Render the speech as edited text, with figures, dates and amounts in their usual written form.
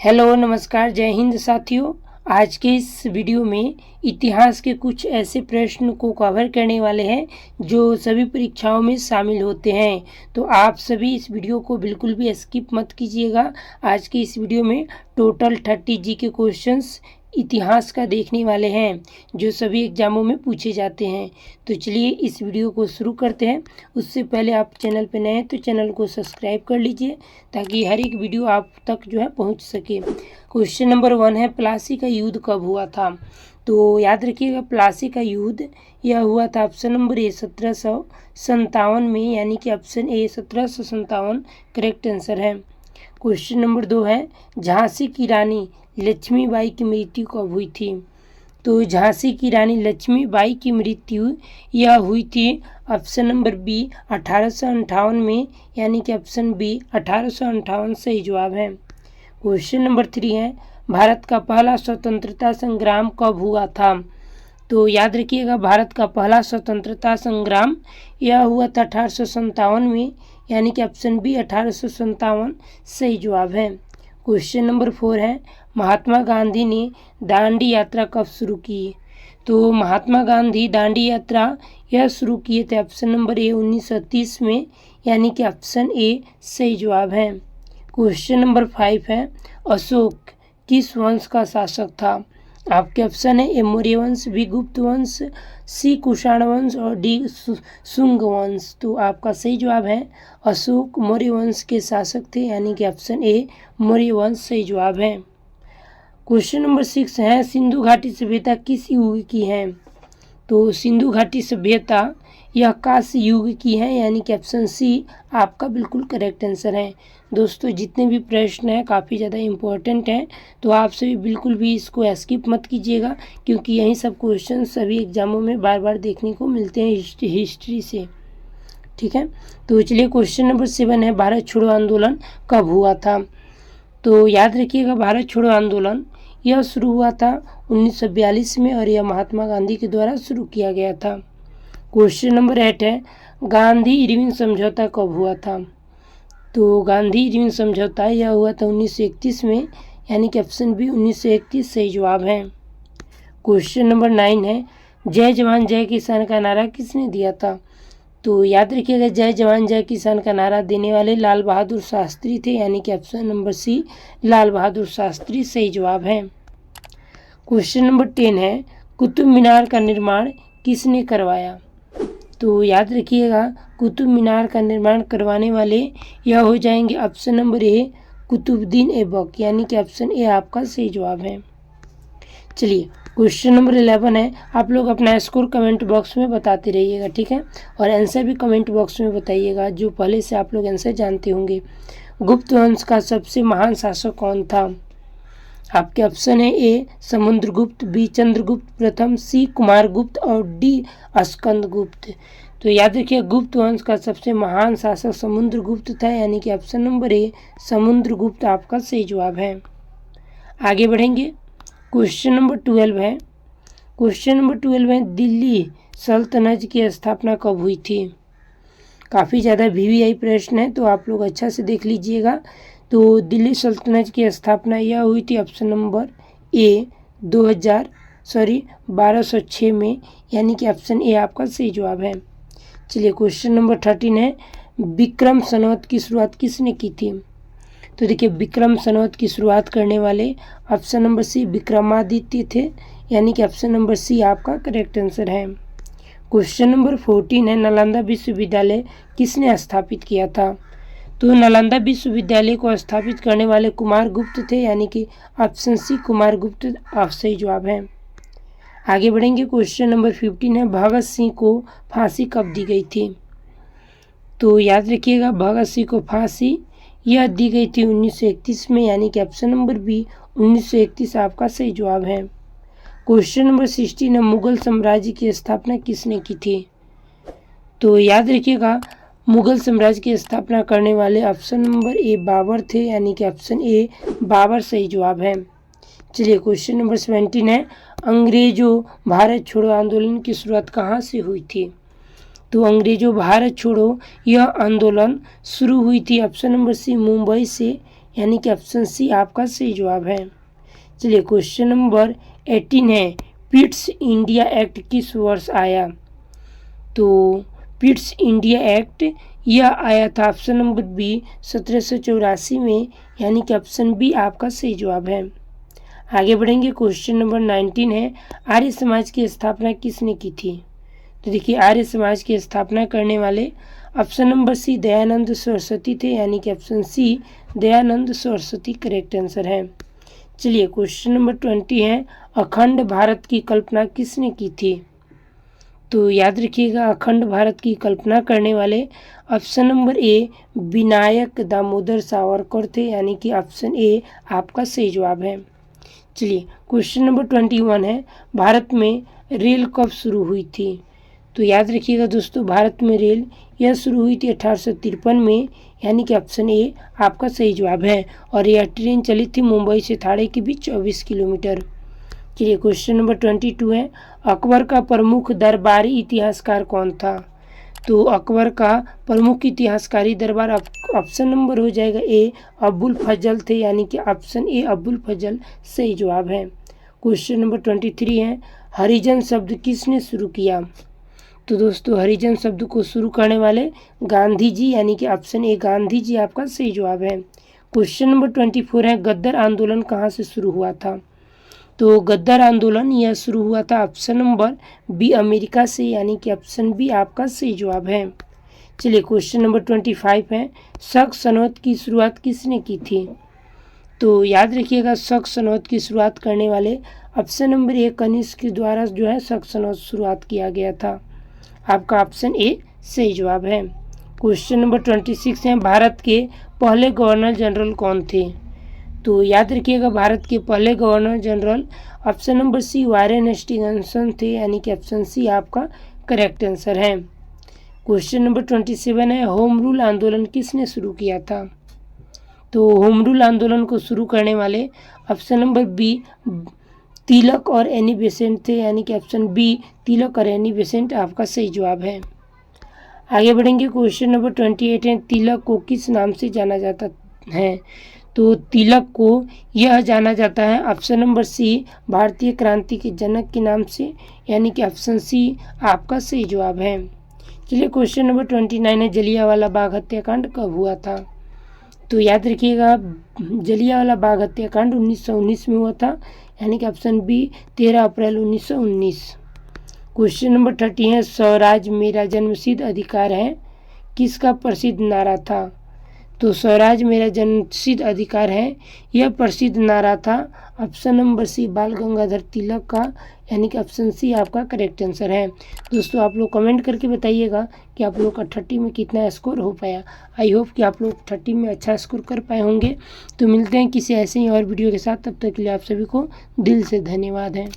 Hello नमस्कार जय हिंद साथियों। आज के इस वीडियो में इतिहास के कुछ ऐसे प्रश्न को कवर करने वाले हैं जो सभी परीक्षाओं में शामिल होते हैं। तो आप सभी इस वीडियो को बिल्कुल भी स्किप मत कीजिएगा। आज के इस वीडियो में टोटल 30 जी के क्वेश्चंस इतिहास का देखने वाले हैं जो सभी एग्जामों में पूछे जाते हैं। तो चलिए इस वीडियो को शुरू करते हैं। उससे पहले आप चैनल पर नए हैं तो चैनल को सब्सक्राइब कर लीजिए ताकि हर एक वीडियो आप तक जो है पहुंच सके। क्वेश्चन नंबर 1 है, प्लासी का युद्ध कब हुआ था? तो याद रखिएगा, प्लासी का युद्ध यह हुआ था ऑप्शन नंबर ए 1757 में, यानी कि ऑप्शन ए 1757 करेक्ट आंसर है। क्वेश्चन नंबर 2 है, झांसी की रानी लक्ष्मीबाई की मृत्यु कब हुई थी? तो झांसी की रानी लक्ष्मीबाई की मृत्यु यह हुई थी ऑप्शन नंबर बी 1858 में, यानी कि ऑप्शन बी 1858 सही जवाब है। क्वेश्चन नंबर 3 है, भारत का पहला स्वतंत्रता संग्राम कब हुआ था? तो याद रखिएगा, भारत का पहला स्वतंत्रता संग्राम यह हुआ था 1857 में, यानी कि ऑप्शन बी 1857 सही जवाब है। क्वेश्चन नंबर 4 है, महात्मा गांधी ने दांडी यात्रा कब शुरू की? तो महात्मा गांधी दांडी यात्रा यह शुरू किए थे ऑप्शन नंबर ए 1930 में, यानी कि ऑप्शन ए सही जवाब है। क्वेश्चन नंबर 5 है, अशोक किस वंश का शासक था? आपके ऑप्शन है ए मौर्य वंश, बी गुप्त वंश, सी कुषाण वंश और डी शुंग वंश। तो आपका सही जवाब है अशोक मौर्य वंश के शासक थे, यानी कि ऑप्शन ए मौर्य वंश सही जवाब है। क्वेश्चन नंबर 6 है, सिंधु घाटी सभ्यता किस युग की है? तो सिंधु घाटी सभ्यता यह कांस्य युग की है, यानी कि ऑप्शन सी आपका बिल्कुल करेक्ट आंसर है। दोस्तों जितने भी प्रश्न हैं काफ़ी ज़्यादा इम्पोर्टेंट हैं, तो आप सभी बिल्कुल भी इसको स्किप मत कीजिएगा, क्योंकि यही सब क्वेश्चन सभी एग्जामों में बार बार देखने को मिलते हैं हिस्ट्री से। ठीक है, तो चलिए क्वेश्चन नंबर 7 है, भारत छोड़ो आंदोलन कब हुआ था? तो याद रखिएगा, भारत छोड़ो आंदोलन यह शुरू हुआ था 1942 में और यह महात्मा गांधी के द्वारा शुरू किया गया था। क्वेश्चन नंबर 8 है, गांधी इरविन समझौता कब हुआ था? तो गांधी इरविन समझौता यह हुआ था 1931 में, यानी कि ऑप्शन बी 1931 सही जवाब है। क्वेश्चन नंबर 9 है, जय जवान जय किसान का नारा किसने दिया था? तो याद रखिएगा, जय जवान जय किसान का नारा देने वाले लाल बहादुर शास्त्री थे, यानी कि ऑप्शन नंबर सी लाल बहादुर शास्त्री सही जवाब है। क्वेश्चन नंबर 10 है, कुतुब मीनार का निर्माण किसने करवाया? तो याद रखिएगा, कुतुब मीनार का निर्माण करवाने वाले यह हो जाएंगे option number A Qutubuddin Aibak, यानी कि ऑप्शन ए आपका सही जवाब है। चलिए क्वेश्चन नंबर 11 है, आप लोग अपना स्कोर कमेंट बॉक्स में बताते रहिएगा, ठीक है, और आंसर भी कमेंट बॉक्स में बताइएगा जो पहले से आप लोग आंसर जानते होंगे। गुप्त वंश का सबसे महान शासक कौन था? आपके ऑप्शन है ए समुद्रगुप्त, बी चंद्रगुप्त प्रथम, सी कुमारगुप्त और डी स्कंदगुप्त। तो याद रखिए, गुप्त वंश का सबसे महान शासक समुद्रगुप्त था, यानी कि ऑप्शन नंबर ए समुद्रगुप्त आपका सही जवाब है। आगे बढ़ेंगे, क्वेश्चन नंबर 12 है, क्वेश्चन नंबर 12 है, दिल्ली सल्तनत की स्थापना कब हुई थी? काफ़ी ज़्यादा वीवीआई प्रश्न है, तो आप लोग अच्छा से देख लीजिएगा। तो दिल्ली सल्तनत की स्थापना यह हुई थी ऑप्शन नंबर ए 1206 में, यानी कि ऑप्शन ए आपका सही जवाब है। चलिए क्वेश्चन नंबर 13 है, विक्रम संवत की शुरुआत किसने की थी? तो देखिए, विक्रम संवत की शुरुआत करने वाले ऑप्शन नंबर सी विक्रमादित्य थे, यानी कि ऑप्शन नंबर सी आपका करेक्ट आंसर है। क्वेश्चन नंबर 14 है, नालंदा विश्वविद्यालय किसने स्थापित किया था? तो नालंदा विश्वविद्यालय को स्थापित करने वाले कुमारगुप्त थे, यानी कि ऑप्शन सी कुमारगुप्त आप सही जवाब है। आगे बढ़ेंगे, क्वेश्चन नंबर 15 है, भगत सिंह को फांसी कब दी गई थी? तो याद रखिएगा, भगत सिंह को फांसी यह दी गई थी 1931 में, यानी कि ऑप्शन नंबर बी 1931 आपका सही जवाब है। क्वेश्चन नंबर 16 है, मुगल साम्राज्य की स्थापना किसने की थी? तो याद रखिएगा, मुगल साम्राज्य की स्थापना करने वाले ऑप्शन नंबर ए बाबर थे, यानी कि ऑप्शन ए बाबर सही जवाब है। चलिए क्वेश्चन नंबर 17 है, अंग्रेजों भारत छोड़ो आंदोलन की शुरुआत कहाँ से हुई थी? तो अंग्रेजों भारत छोड़ो यह आंदोलन शुरू हुई थी ऑप्शन नंबर सी मुंबई से, यानी कि ऑप्शन सी आपका सही जवाब है। चलिए क्वेश्चन नंबर 18 है, पिट्स इंडिया एक्ट किस वर्ष आया? तो पिट्स इंडिया एक्ट यह आया था ऑप्शन नंबर बी 1784 में, यानी कि ऑप्शन बी आपका सही जवाब है। आगे बढ़ेंगे, क्वेश्चन नंबर 19 है, आर्य समाज की स्थापना किसने की थी? तो देखिए आर्य समाज की स्थापना करने वाले option number C Dayanand Saraswati थे, यानी कि option C Dayanand Saraswati correct answer है। चलिए क्वेश्चन नंबर 20 है, अखंड भारत की कल्पना किसने की थी? तो याद रखिएगा अखंड भारत की कल्पना करने वाले ऑप्शन नंबर ए विनायक दामोदर सावरकर थे, यानी कि ऑप्शन ए आपका सही जवाब है। चलिए क्वेश्चन नंबर 21 है, भारत में रेल कब शुरू हुई थी? तो याद रखिएगा दोस्तों भारत में रेल यह शुरू हुई थी 1853 में, यानी कि ऑप्शन ए आपका सही जवाब है। और यह ट्रेन चली थी मुंबई से थाने के बीच 24 किलोमीटर। चलिए क्वेश्चन नंबर 22 है, अकबर का प्रमुख दरबारी इतिहासकार कौन था? तो अकबर का प्रमुख इतिहासकारी दरबार ऑप्शन नंबर हो जाएगा ए अबुल फजल थे, यानी कि ऑप्शन ए अबुल फजल सही जवाब है। क्वेश्चन नंबर 23 है, हरिजन शब्द किसने शुरू किया? तो दोस्तों हरिजन शब्द को शुरू करने वाले गांधी जी, यानी कि ऑप्शन ए गांधी जी आपका सही जवाब है। क्वेश्चन नंबर 24 है, गद्दर आंदोलन कहाँ से शुरू हुआ था? तो गद्दर आंदोलन यह शुरू हुआ था ऑप्शन नंबर बी अमेरिका से, यानी कि ऑप्शन बी आपका सही जवाब है। चलिए क्वेश्चन नंबर 25 है, शक सनौत की शुरुआत किसने की थी? तो याद रखिएगा शक सनौत की शुरुआत करने वाले ऑप्शन नंबर ए कनिष्क के द्वारा जो है शक सनौत शुरुआत किया गया था, आपका ऑप्शन ए सही जवाब है। क्वेश्चन नंबर 26 है, भारत के पहले गवर्नर जनरल कौन थे? तो याद रखिएगा भारत के पहले governor general option number C Warren Hastings थे, यानी कि ऑप्शन सी आपका करेक्ट आंसर है। क्वेश्चन नंबर 27 है, होम रूल आंदोलन किसने शुरू किया था? तो होम रूल आंदोलन को शुरू करने वाले ऑप्शन नंबर बी तिलक और एनी बेसेंट थे, यानी कि ऑप्शन बी तिलक और एनी बेसेंट आपका सही जवाब है। आगे बढ़ेंगे, क्वेश्चन नंबर 28 है, तिलक को किस नाम से जाना जाता है? तो तिलक को यह जाना जाता है ऑप्शन नंबर सी भारतीय क्रांति के जनक के नाम से, यानी कि ऑप्शन सी आपका सही जवाब है। चलिए क्वेश्चन नंबर 29 है, जलियांवाला बाग हत्याकांड कब हुआ था? तो याद रखिएगा जलियांवाला बाग हत्याकांड 1919 में हुआ था, यानी कि ऑप्शन बी 13 अप्रैल 1919। क्वेश्चन नंबर 30 है, स्वराज मेरा जन्मसिद्ध अधिकार है किसका प्रसिद्ध नारा था? तो स्वराज मेरा जन्मसिद्ध अधिकार है यह प्रसिद्ध नारा था ऑप्शन नंबर सी बाल गंगाधर तिलक का, यानी कि ऑप्शन सी आपका करेक्ट आंसर है। दोस्तों आप लोग कमेंट करके बताइएगा कि आप लोग का 30 में कितना स्कोर हो पाया। आई होप कि आप लोग 30 में अच्छा स्कोर कर पाए होंगे। तो मिलते हैं किसी ऐसे ही और वीडियो के साथ, तब तक के लिए आप सभी को दिल से धन्यवाद है।